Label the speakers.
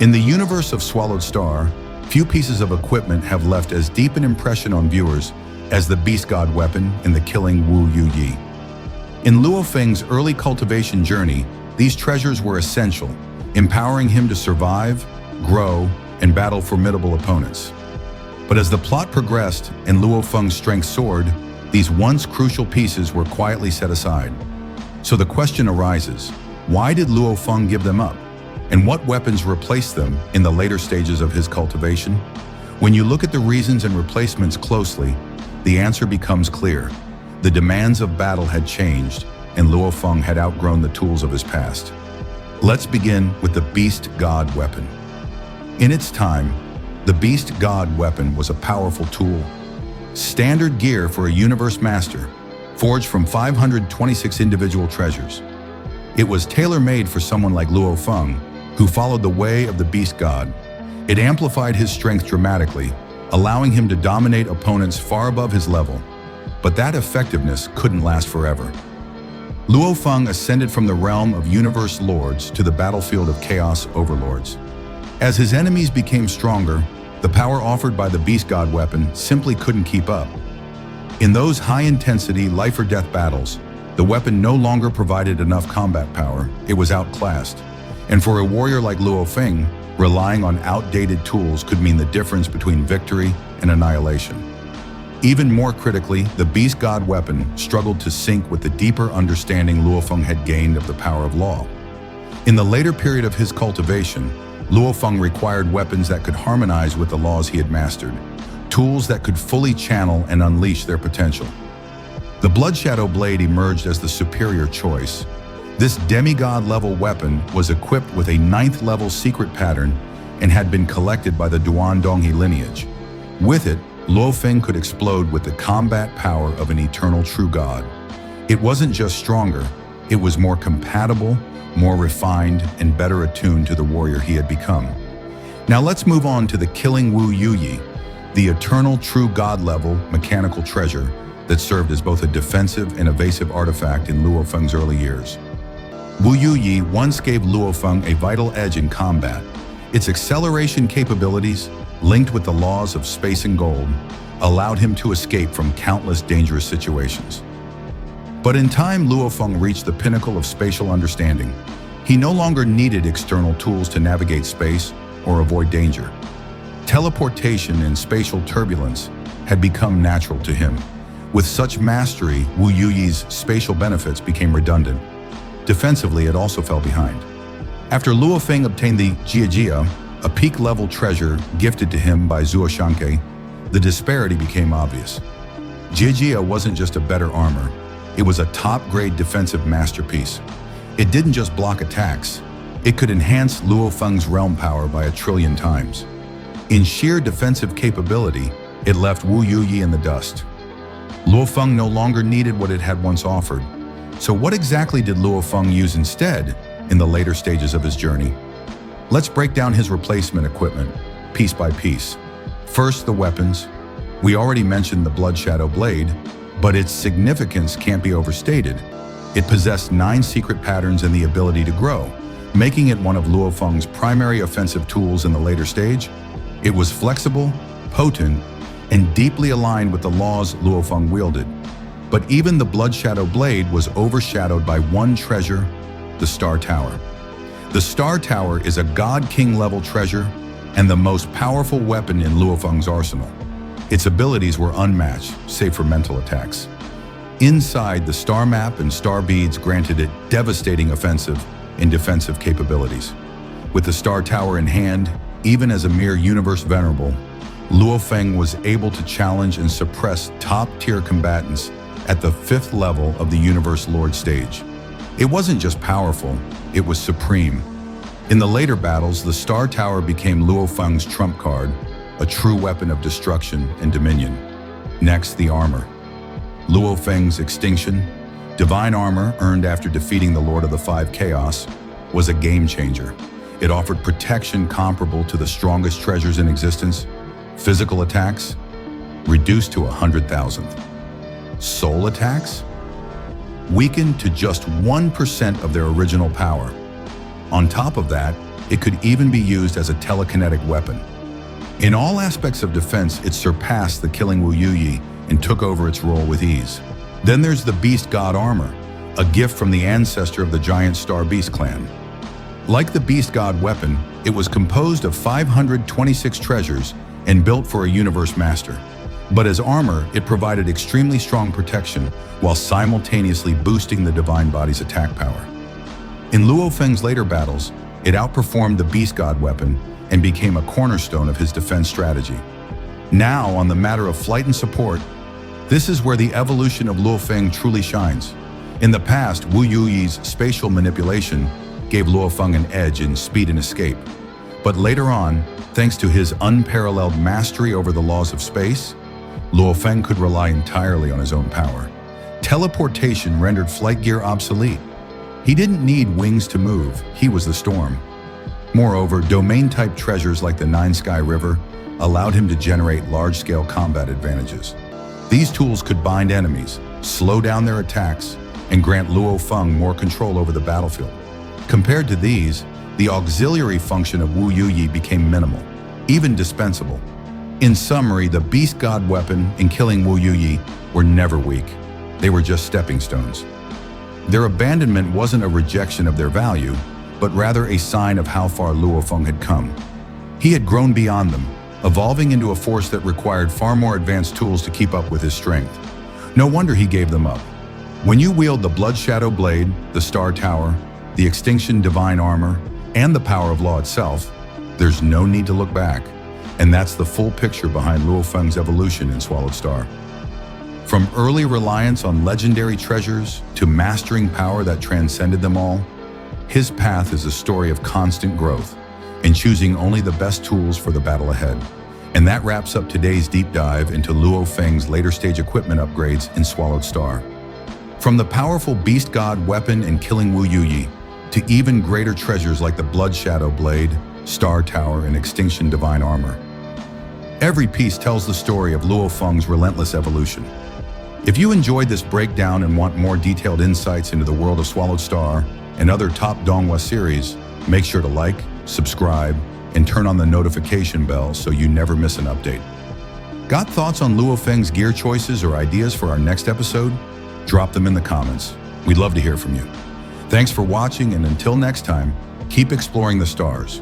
Speaker 1: In the universe of Swallowed Star, few pieces of equipment have left as deep an impression on viewers as the Beast God weapon in the killing Wu Yuyi. In Luo Feng's early cultivation journey, these treasures were essential, empowering him to survive, grow, and battle formidable opponents. But as the plot progressed and Luo Feng's strength soared, these once crucial pieces were quietly set aside. So the question arises, why did Luo Feng give them up? And what weapons replaced them in the later stages of his cultivation? When you look at the reasons and replacements closely, the answer becomes clear. The demands of battle had changed, and Luo Feng had outgrown the tools of his past. Let's begin with the Beast God weapon. In its time, the Beast God weapon was a powerful tool. Standard gear for a universe master, forged from 526 individual treasures. It was tailor-made for someone like Luo Feng, who followed the way of the Beast God. It amplified his strength dramatically, allowing him to dominate opponents far above his level. But that effectiveness couldn't last forever. Luo Feng ascended from the realm of universe lords to the battlefield of Chaos Overlords. As his enemies became stronger, the power offered by the Beast God weapon simply couldn't keep up. In those high-intensity, life-or-death battles, the weapon no longer provided enough combat power. It was outclassed. And for a warrior like Luo Feng, relying on outdated tools could mean the difference between victory and annihilation. Even more critically, the Beast God weapon struggled to sync with the deeper understanding Luo Feng had gained of the power of law. In the later period of his cultivation, Luo Feng required weapons that could harmonize with the laws he had mastered, tools that could fully channel and unleash their potential. The Blood Shadow Blade emerged as the superior choice. This demigod-level weapon was equipped with a 9th-level secret pattern and had been collected by the Donghua lineage. With it, Luo Feng could explode with the combat power of an eternal true god. It wasn't just stronger, it was more compatible, more refined, and better attuned to the warrior he had become. Now let's move on to the killing Wu Yuyi, the eternal true god-level mechanical treasure that served as both a defensive and evasive artifact in Luo Feng's early years. Wu Yuyi once gave Luo Feng a vital edge in combat. Its acceleration capabilities, linked with the laws of space and gold, allowed him to escape from countless dangerous situations. But in time, Luo Feng reached the pinnacle of spatial understanding. He no longer needed external tools to navigate space or avoid danger. Teleportation and spatial turbulence had become natural to him. With such mastery, Wu Yuyi's spatial benefits became redundant. Defensively, it also fell behind. After Luo Feng obtained the Jia, a peak-level treasure gifted to him by Zuo Shanke, the disparity became obvious. Jia wasn't just a better armor, it was a top-grade defensive masterpiece. It didn't just block attacks, it could enhance Luo Feng's realm power by 1 trillion times. In sheer defensive capability, it left Wu Yuyi in the dust. Luo Feng no longer needed what it had once offered. So what exactly did Luo Feng use instead in the later stages of his journey? Let's break down his replacement equipment, piece by piece. First, the weapons. We already mentioned the Blood Shadow Blade, but its significance can't be overstated. It possessed 9 secret patterns and the ability to grow, making it one of Luo Feng's primary offensive tools in the later stage. It was flexible, potent, and deeply aligned with the laws Luo Feng wielded. But even the Blood Shadow Blade was overshadowed by one treasure, the Star Tower. The Star Tower is a God-King level treasure and the most powerful weapon in Luo Feng's arsenal. Its abilities were unmatched, save for mental attacks. Inside, the star map and star beads granted it devastating offensive and defensive capabilities. With the Star Tower in hand, even as a mere universe venerable, Luo Feng was able to challenge and suppress top-tier combatants at the 5th level of the Universe Lord stage. It wasn't just powerful, it was supreme. In the later battles, the Star Tower became Luo Feng's trump card, a true weapon of destruction and dominion. Next, the armor. Luo Feng's Extinction Divine Armor, earned after defeating the Lord of the Five Chaos, was a game-changer. It offered protection comparable to the strongest treasures in existence, physical attacks reduced to 100,000. Soul attacks weakened to just 1% of their original power. On top of that, it could even be used as a telekinetic weapon. In all aspects of defense, it surpassed the killing Wu Yuyi and took over its role with ease. Then there's the Beast God Armor, a gift from the ancestor of the giant Star Beast clan. Like the Beast God weapon, it was composed of 526 treasures and built for a universe master. But as armor, it provided extremely strong protection while simultaneously boosting the divine body's attack power. In Luo Feng's later battles, it outperformed the Beast God weapon and became a cornerstone of his defense strategy. Now, on the matter of flight and support, this is where the evolution of Luo Feng truly shines. In the past, Wu Yuyi's spatial manipulation gave Luo Feng an edge in speed and escape. But later on, thanks to his unparalleled mastery over the laws of space, Luo Feng could rely entirely on his own power. Teleportation rendered flight gear obsolete. He didn't need wings to move, he was the storm. Moreover, domain-type treasures like the Nine Sky River allowed him to generate large-scale combat advantages. These tools could bind enemies, slow down their attacks, and grant Luo Feng more control over the battlefield. Compared to these, the auxiliary function of Wu Yuyi became minimal, even dispensable. In summary, the Beast God weapon and killing Wu Yuyi were never weak. They were just stepping stones. Their abandonment wasn't a rejection of their value, but rather a sign of how far Luo Feng had come. He had grown beyond them, evolving into a force that required far more advanced tools to keep up with his strength. No wonder he gave them up. When you wield the Blood Shadow Blade, the Star Tower, the Extinction Divine Armor, and the power of law itself, there's no need to look back. And that's the full picture behind Luo Feng's evolution in Swallowed Star. From early reliance on legendary treasures to mastering power that transcended them all, his path is a story of constant growth and choosing only the best tools for the battle ahead. And that wraps up today's deep dive into Luo Feng's later stage equipment upgrades in Swallowed Star. From the powerful Beast God weapon and killing Wu Yuyi, to even greater treasures like the Blood Shadow Blade, Star Tower, and Extinction Divine Armor. Every piece tells the story of Luo Feng's relentless evolution. If you enjoyed this breakdown and want more detailed insights into the world of Swallowed Star and other top Donghua series, make sure to like, subscribe, and turn on the notification bell so you never miss an update. Got thoughts on Luo Feng's gear choices or ideas for our next episode? Drop them in the comments. We'd love to hear from you. Thanks for watching, and until next time, keep exploring the stars.